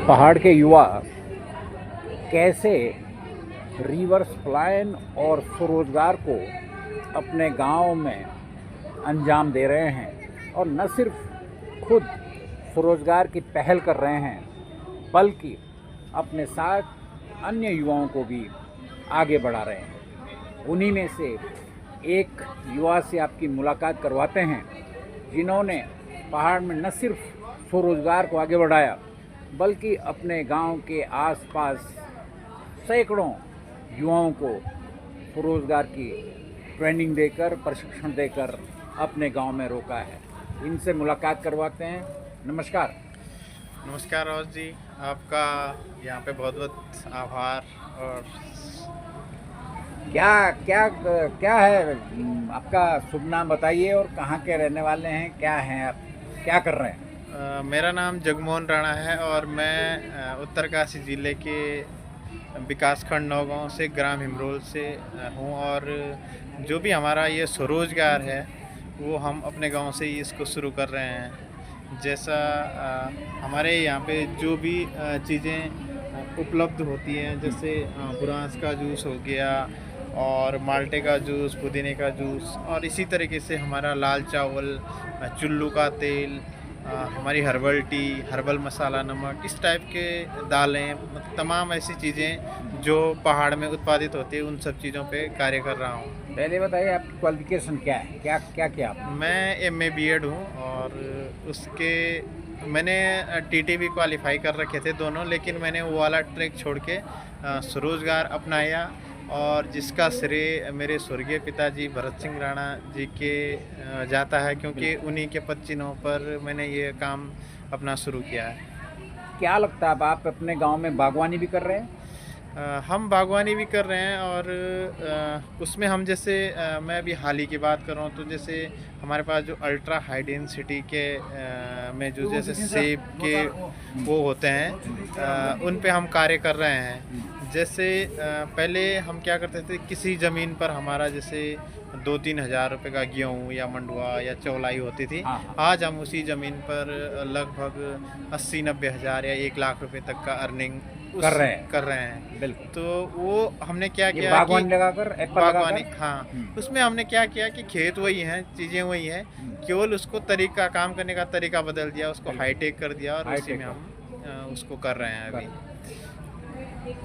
पहाड़ के युवा कैसे रिवर्स प्लान और स्वरोजगार को अपने गांव में अंजाम दे रहे हैं और न सिर्फ खुद स्वरोजगार की पहल कर रहे हैं बल्कि अपने साथ अन्य युवाओं को भी आगे बढ़ा रहे हैं। उन्हीं में से एक युवा से आपकी मुलाकात करवाते हैं जिन्होंने पहाड़ में न सिर्फ स्वरोजगार को आगे बढ़ाया बल्कि अपने गांव के आसपास सैकड़ों युवाओं को स्वरोजगार की ट्रेनिंग देकर प्रशिक्षण देकर अपने गांव में रोका है। इनसे मुलाकात करवाते हैं। नमस्कार। नमस्कार राज जी, आपका यहाँ पे बहुत बहुत आभार। और क्या क्या क्या है आपका शुभ नाम बताइए और कहाँ के रहने वाले हैं, क्या हैं आप, क्या कर रहे हैं? मेरा नाम जगमोहन राणा है और मैं उत्तरकाशी ज़िले के विकासखंड नौगांव से ग्राम हिमरोल से हूँ। और जो भी हमारा ये स्वरोजगार है वो हम अपने गांव से ही इसको शुरू कर रहे हैं। जैसा हमारे यहाँ पे जो भी चीज़ें उपलब्ध होती हैं, जैसे बुरांस का जूस हो गया और माल्टे का जूस, पुदीने का जूस, और इसी तरीके से हमारा लाल चावल, चुल्लू का तेल, हमारी हर्बल टी, हर्बल मसाला नमक, इस टाइप के दालें, तमाम ऐसी चीज़ें जो पहाड़ में उत्पादित होती है उन सब चीज़ों पे कार्य कर रहा हूँ। पहले बताइए आपकी क्वालिफिकेशन क्या है, क्या क्या किया आपने? मैं MA B.Ed हूँ और उसके मैंने TT भी क्वालिफाई कर रखे थे दोनों, लेकिन मैंने वो वाला ट्रैक छोड़ के स्वरोजगार अपनाया और जिसका श्रेय मेरे स्वर्गीय पिताजी भरत सिंह राणा जी के जाता है, क्योंकि उन्हीं के पदचिन्हों पर मैंने ये काम अपना शुरू किया है। क्या लगता है अब आप अपने गांव में बागवानी भी कर रहे हैं? हम बागवानी भी कर रहे हैं और उसमें हम जैसे मैं अभी हाल ही की बात कर रहा हूँ, तो जैसे हमारे पास जो अल्ट्रा हाई डेंसिटी के में जो जैसे सेब के वो होते हैं उन पे हम कार्य कर रहे हैं। जैसे पहले हम क्या करते थे, किसी ज़मीन पर हमारा जैसे 2-3 हज़ार रुपये का गेहूँ या मंडुआ या चौलाई होती थी। आज हम उसी ज़मीन पर लगभग 80-90 हज़ार या 1 लाख रुपए तक का अर्निंग कर रहे हैं। बिल्कुल। तो वो हमने क्या किया बागवानी लगाकर, एप्पल बागवानी, लगाकर? हाँ, उसमें हमने क्या किया कि खेत वही हैं, चीज़ें वही हैं, केवल उसको तरीका, काम करने का तरीका बदल दिया, उसको हाईटेक कर दिया और उसी में हम उसको कर रहे हैं अभी।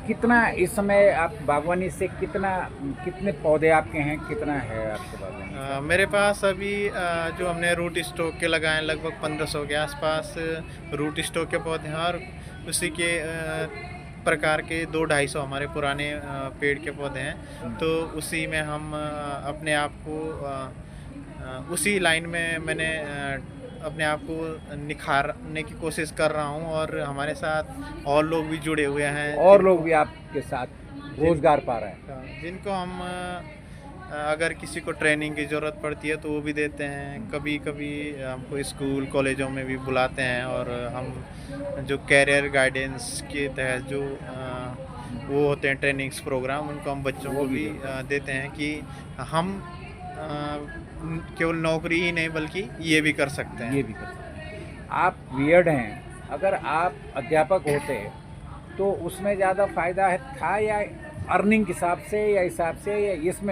कितना इस समय आप बागवानी से कितने पौधे आपके हैं, कितना है आपके बागवानी? मेरे पास अभी जो हमने रूट स्टॉक के लगाए हैं लगभग 1500 के आसपास रूट स्टॉक के पौधे हैं, और उसी के प्रकार के 200-250 हमारे पुराने पेड़ के पौधे हैं। तो उसी में हम अपने आप को उसी लाइन में मैंने अपने आप को निखारने की कोशिश कर रहा हूँ, और हमारे साथ और लोग भी जुड़े हुए हैं, और लोग भी आपके साथ रोजगार पा रहे हैं, जिनको हम अगर किसी को ट्रेनिंग की ज़रूरत पड़ती है तो वो भी देते हैं। कभी कभी हमको स्कूल कॉलेजों में भी बुलाते हैं और हम जो कैरियर गाइडेंस के तहत जो वो होते हैं ट्रेनिंग्स प्रोग्राम, उनको हम बच्चों को भी देते हैं कि हम केवल नौकरी ही नहीं बल्कि ये भी कर सकते हैं। आप बीएड हैं, अगर आप अध्यापक होते तो उसमें ज़्यादा फायदा था या अर्निंग के हिसाब से या इसमें